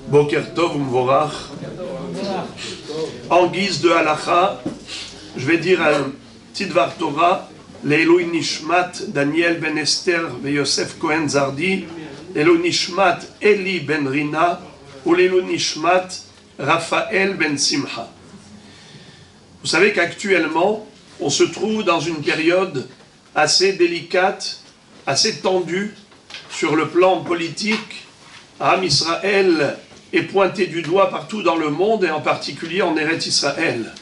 Boker Tov Umvorach. En guise de halacha, je vais dire un petit Dvar Torah, Leilui Nishmat Daniel ben Esther ve Yosef Cohen Zardi, Leilui Nishmat Eli ben Rina, ou Leilui Nishmat Raphaël ben Simcha. Vous savez qu'actuellement, on se trouve dans une période assez délicate, assez tendue sur le plan politique. Am Israël est pointé du doigt partout dans le monde et en particulier en Eretz Israël.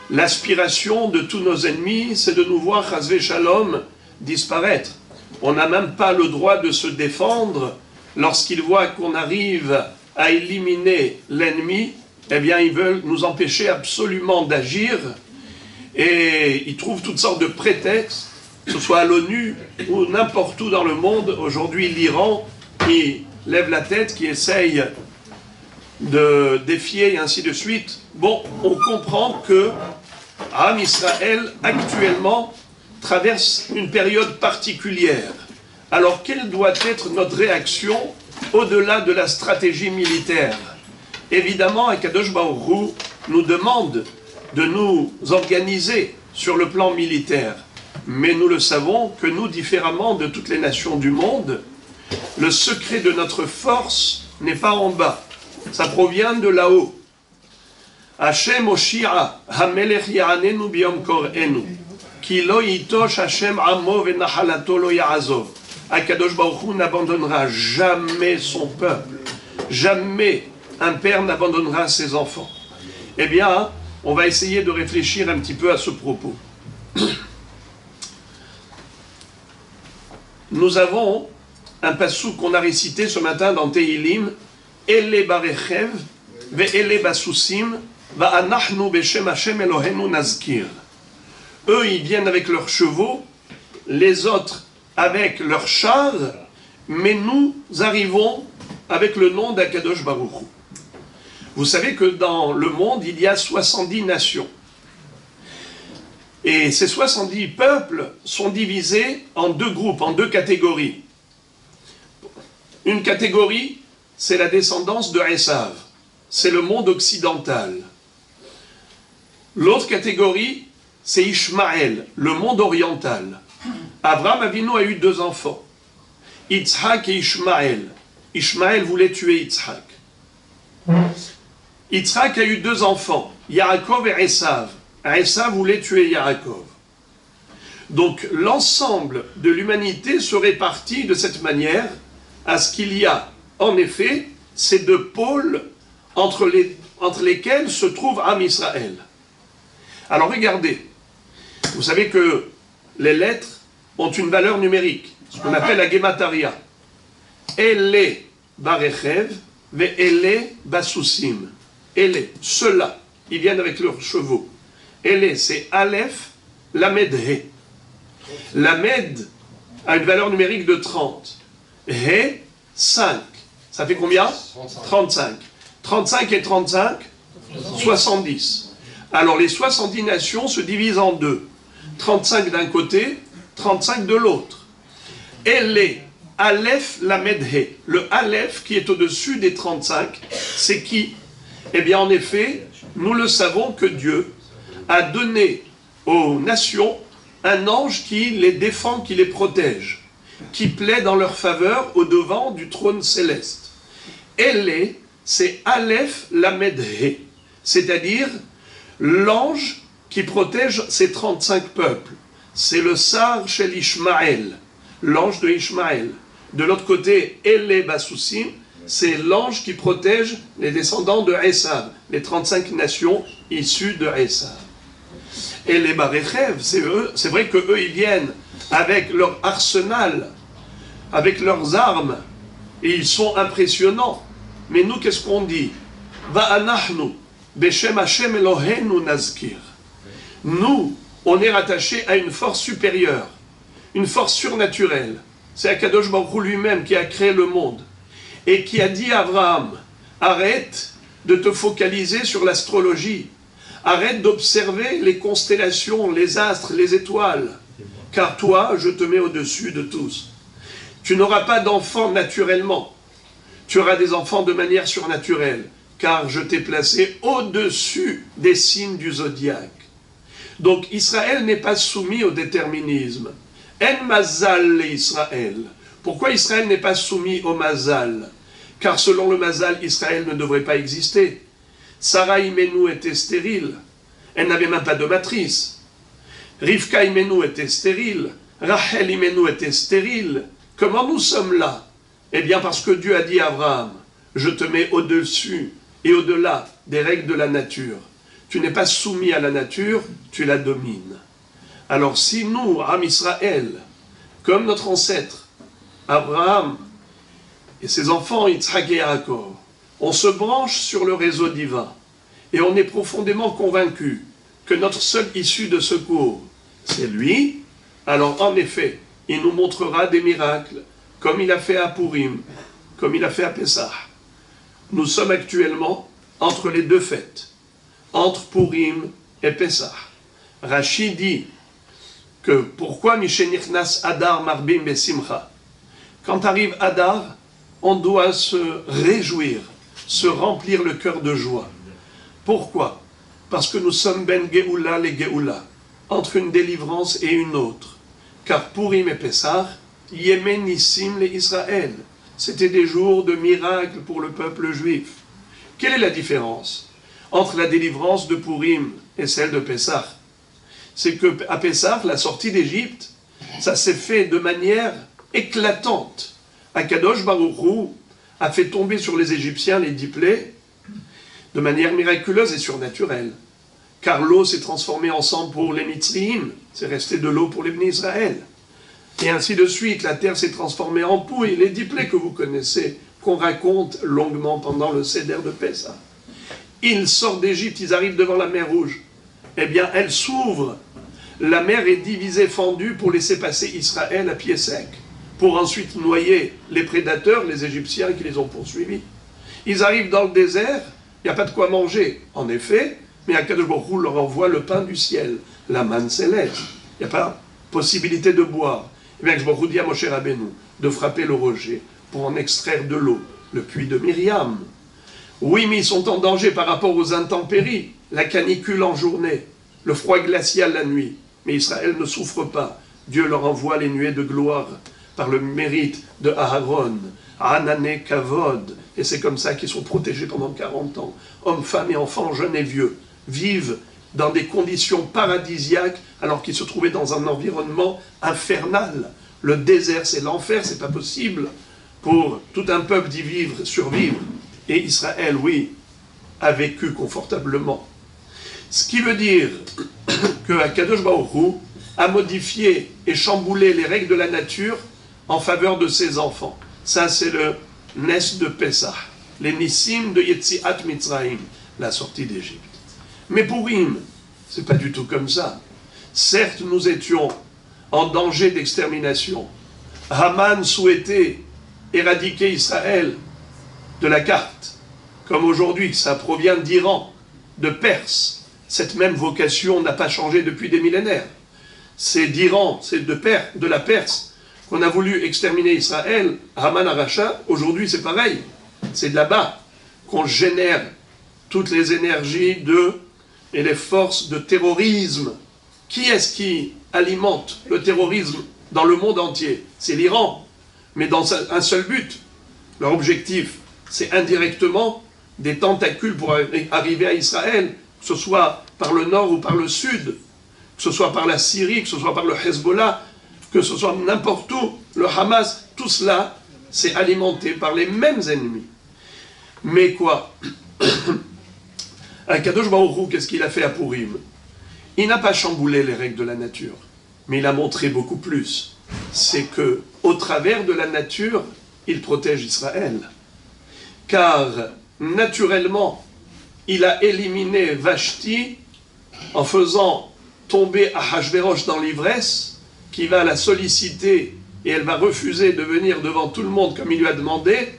L'aspiration de tous nos ennemis, c'est de nous voir, Chazvé Shalom, disparaître. On n'a même pas le droit de se défendre lorsqu'ils voient qu'on arrive à éliminer l'ennemi. Eh bien, ils veulent nous empêcher absolument d'agir et ils trouvent toutes sortes de prétextes, que ce soit à l'ONU ou n'importe où dans le monde. Aujourd'hui, l'Iran qui lève la tête, qui essaye de défier et ainsi de suite. Bon, on comprend que Am Israël, actuellement, traverse une période particulière. Alors, quelle doit être notre réaction au-delà de la stratégie militaire? Évidemment, Akadosh Baruch Hu nous demande de nous organiser sur le plan militaire. Mais nous le savons que nous, différemment de toutes les nations du monde, le secret de notre force n'est pas en bas. Ça provient de là-haut. Hashem Oshia, Hamelech Ya'anenu Biyom Kor'enu, Ki lo yitosh Hashem Amo Venachalato lo Ya'azov. Akadosh Baruch Hu n'abandonnera jamais son peuple. Jamais un père n'abandonnera ses enfants. Eh bien, on va essayer de réfléchir un petit peu à ce propos. Nous avons un passouk qu'on a récité ce matin dans Tehilim, Ele barechev, ve ele basusim, va anachnu beshem Hashem Elohenu nazkir. Eux, ils viennent avec leurs chevaux, les autres avec leurs chars, mais nous arrivons avec le nom d'Akadosh Baruch Hu. Vous savez que dans le monde, il y a 70 nations. Et ces 70 peuples sont divisés en deux groupes, en deux catégories. Une catégorie, c'est la descendance de Esav. C'est le monde occidental. L'autre catégorie, c'est Ishmaël, le monde oriental. Abraham Avinu a eu deux enfants, Yitzhak et Ishmaël. Ishmaël voulait tuer Yitzhak. Yitzhak a eu deux enfants, Yaakov et Esav. Esav voulait tuer Yaakov. Donc l'ensemble de l'humanité se répartit de cette manière à ce qu'il y a, en effet, ces deux pôles entre lesquels se trouve Am Israël. Alors regardez, vous savez que les lettres ont une valeur numérique, ce qu'on appelle la Gemataria. Ele barechev, ve ele basusim. Ele, ceux-là, ils viennent avec leurs chevaux. Ele, c'est Aleph, Lamed, He. Lamed a une valeur numérique de 30. He, 5. Ça fait combien? 35. 35 et 35, 70. Alors les 70 nations se divisent en deux. 35 d'un côté, 35 de l'autre. Ele, Aleph, Lamed, He. Le Aleph qui est au-dessus des 35, c'est qui? Eh bien en effet, nous le savons que Dieu a donné aux nations un ange qui les défend, qui les protège, qui plaide en leur faveur au devant du trône céleste. Elle, c'est Aleph Lamed He, c'est-à-dire l'ange qui protège ces 35 peuples. C'est le Sar Shel Ishmaël, l'ange de Ishmaël. De l'autre côté, Ele Basusim, c'est l'ange qui protège les descendants de Esav, les 35 nations issues de Esav. Et les Barechev, c'est vrai qu'eux, ils viennent avec leur arsenal, avec leurs armes, et ils sont impressionnants. Mais nous, qu'est-ce qu'on dit? Va'anachnu, beshem Hashem Elohenu nazkir. Nous, on est rattachés à une force supérieure, une force surnaturelle. C'est Akadosh Baruch Hu lui-même qui a créé le monde, et qui a dit à Abraham, arrête de te focaliser sur l'astrologie, arrête d'observer les constellations, les astres, les étoiles, car toi, je te mets au-dessus de tous. Tu n'auras pas d'enfant naturellement. Tu auras des enfants de manière surnaturelle, car je t'ai placé au-dessus des signes du zodiaque. Donc Israël n'est pas soumis au déterminisme. En mazal Israël. Pourquoi Israël n'est pas soumis au mazal? Car selon le mazal, Israël ne devrait pas exister. Sarah Imenu était stérile. Elle n'avait même pas de matrice. Rivka Imenu était stérile. Rachel Imenu était stérile. Comment nous sommes là? Eh bien parce que Dieu a dit à Abraham, je te mets au-dessus et au-delà des règles de la nature. Tu n'es pas soumis à la nature, tu la domines. Alors si nous, Am Israël, comme notre ancêtre, Abraham et ses enfants, Yitzhak et Yaakov, on se branche sur le réseau divin et on est profondément convaincu que notre seule issue de secours, c'est lui, alors en effet, il nous montrera des miracles, comme il a fait à Purim, comme il a fait à Pessah. Nous sommes actuellement entre les deux fêtes, entre Purim et Pessah. Rashi dit que pourquoi Mishenichnas Adar Marbim Besimcha? Quand arrive Adar, on doit se réjouir, se remplir le cœur de joie. Pourquoi? Parce que nous sommes ben Geoula les Geoula, entre une délivrance et une autre. Car Purim et Pessah, Yemen Nissim les Israël, c'était des jours de miracles pour le peuple juif. Quelle est la différence entre la délivrance de Purim et celle de Pessah? C'est qu'à Pessah, la sortie d'Égypte, ça s'est fait de manière éclatante. Akadosh Baruch Hu a fait tomber sur les Égyptiens les 10 plaies de manière miraculeuse et surnaturelle. Car l'eau s'est transformée en sang pour les Mitzriim, c'est resté de l'eau pour les Bnei Israël. Et ainsi de suite, la terre s'est transformée en pouille, les 10 plaies que vous connaissez, qu'on raconte longuement pendant le Seder de Pessah. Ils sortent d'Égypte, ils arrivent devant la mer Rouge. Eh bien, elle s'ouvre. La mer est divisée, fendue pour laisser passer Israël à pied sec, pour ensuite noyer les prédateurs, les Égyptiens qui les ont poursuivis. Ils arrivent dans le désert, il n'y a pas de quoi manger, en effet, mais Akadosh Baruch Hu leur envoie le pain du ciel, la manne céleste. Il n'y a pas possibilité de boire. Et bien, Akadosh Baruch Hu dit à Moshe Rabbeinu de frapper le rocher pour en extraire de l'eau, le puits de Myriam. Oui, mais ils sont en danger par rapport aux intempéries, la canicule en journée, le froid glacial la nuit. Mais Israël ne souffre pas. Dieu leur envoie les nuées de gloire par le mérite de Aaron, Anané, Kavod. Et c'est comme ça qu'ils sont protégés pendant 40 ans. Hommes, femmes et enfants, jeunes et vieux, vivent dans des conditions paradisiaques alors qu'ils se trouvaient dans un environnement infernal. Le désert, c'est l'enfer, c'est pas possible pour tout un peuple d'y vivre, survivre. Et Israël, oui, a vécu confortablement. Ce qui veut dire que Akadosh Baruch Hu a modifié et chamboulé les règles de la nature en faveur de ses enfants. Ça, c'est le Nes de Pessah, les Nissim de Yetziat Mitzrayim, la sortie d'Égypte. Mais Purim, c'est pas du tout comme ça. Certes, nous étions en danger d'extermination. Haman souhaitait éradiquer Israël de la carte, comme aujourd'hui, ça provient d'Iran, de Perse. Cette même vocation n'a pas changé depuis des millénaires. C'est d'Iran, c'est de la Perse qu'on a voulu exterminer Israël. Haman Aracha, aujourd'hui c'est pareil. C'est de là-bas qu'on génère toutes les énergies et les forces de terrorisme. Qui est-ce qui alimente le terrorisme dans le monde entier? C'est l'Iran, mais dans un seul but. Leur objectif, c'est indirectement des tentacules pour arriver à Israël, que ce soit par le nord ou par le sud, que ce soit par la Syrie, que ce soit par le Hezbollah, que ce soit n'importe où, le Hamas, tout cela, c'est alimenté par les mêmes ennemis. Mais quoi? Akadosh Baruch Hu, qu'est-ce qu'il a fait à Purim? Il n'a pas chamboulé les règles de la nature, mais il a montré beaucoup plus. C'est que, au travers de la nature, il protège Israël. Car, naturellement, il a éliminé Vashti en faisant tomber Ahashverosh dans l'ivresse, qui va la solliciter et elle va refuser de venir devant tout le monde comme il lui a demandé,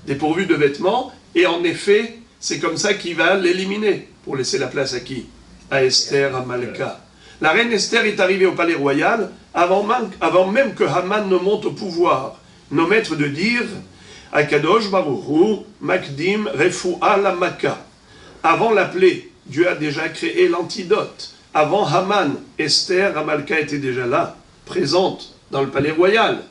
dépourvue de vêtements, et en effet, c'est comme ça qu'il va l'éliminer, pour laisser la place à qui? À Esther, à Malka. La reine Esther est arrivée au palais royal avant même que Haman ne monte au pouvoir. Nos maîtres de dire, Akadosh Baruch Hu, Makdim Refu'a la Maka. Avant la plaie, Dieu a déjà créé l'antidote. Avant Haman, Esther, Amalka était déjà là, présente dans le palais royal.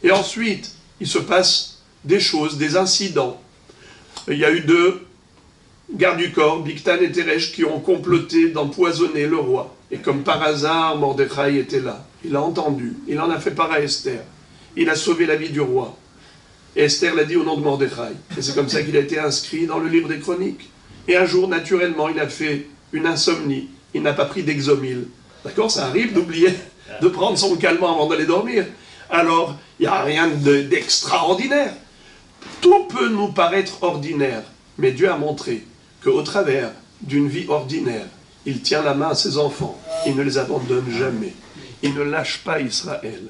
Et ensuite, il se passe des choses, des incidents. Il y a eu 2 gardes du corps, Bigtan et Teresh, qui ont comploté d'empoisonner le roi. Et comme par hasard, Mordechai était là. Il a entendu, il en a fait part à Esther. Il a sauvé la vie du roi. Et Esther l'a dit au nom de Mordechai. Et c'est comme ça qu'il a été inscrit dans le livre des Chroniques. Et un jour, naturellement, il a fait une insomnie. Il n'a pas pris d'Exomil. D'accord? Ça arrive d'oublier de prendre son calmant avant d'aller dormir. Alors, il n'y a rien d'extraordinaire. Tout peut nous paraître ordinaire. Mais Dieu a montré qu'au travers d'une vie ordinaire, il tient la main à ses enfants. Il ne les abandonne jamais. Il ne lâche pas Israël.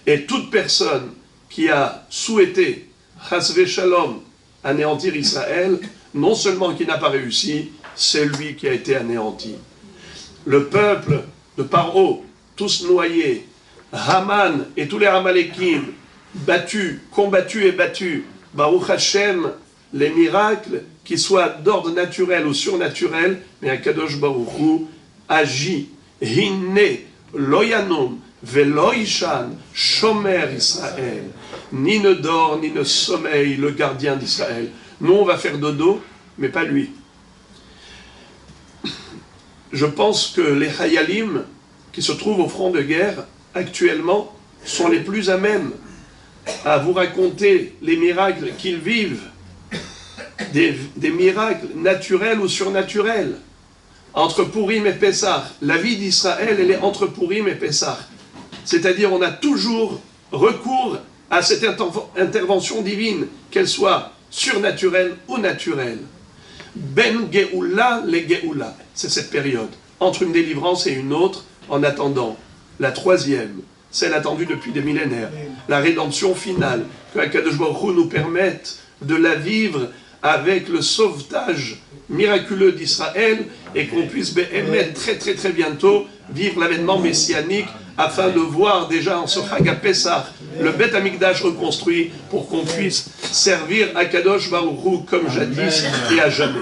Et toute personne qui a souhaité, Chasvé Shalom, anéantir Israël, non seulement qui n'a pas réussi, c'est lui qui a été anéanti. Le peuple de Paro, tous noyés, Haman et tous les Amalekim, battus, combattus et battus, Baruch Hashem, les miracles, qu'ils soient d'ordre naturel ou surnaturel, mais Akadosh Baruch Hu agit. Hinne, loyanum, veloishan, shomer Israël. Ni ne dort, ni ne sommeille le gardien d'Israël. Nous, on va faire dodo, mais pas lui. Je pense que les Hayalim qui se trouvent au front de guerre, actuellement, sont les plus à même à vous raconter les miracles qu'ils vivent, des miracles naturels ou surnaturels. Entre Purim et Pessah, la vie d'Israël, elle est entre Purim et Pessah. C'est-à-dire, on a toujours recours à cette intervention divine, qu'elle soit surnaturelle ou naturelle. Ben Geoula, les Geoula. C'est cette période, entre une délivrance et une autre, en attendant la 3e, celle attendue depuis des millénaires, la rédemption finale, que Akadosh Baruch Hu nous permette de la vivre avec le sauvetage miraculeux d'Israël et qu'on puisse émettre très bientôt vivre l'avènement messianique afin de voir déjà en ce Chag HaPessah le Beth Amikdash reconstruit pour qu'on puisse servir Akadosh Baruch Hu comme jadis et à jamais.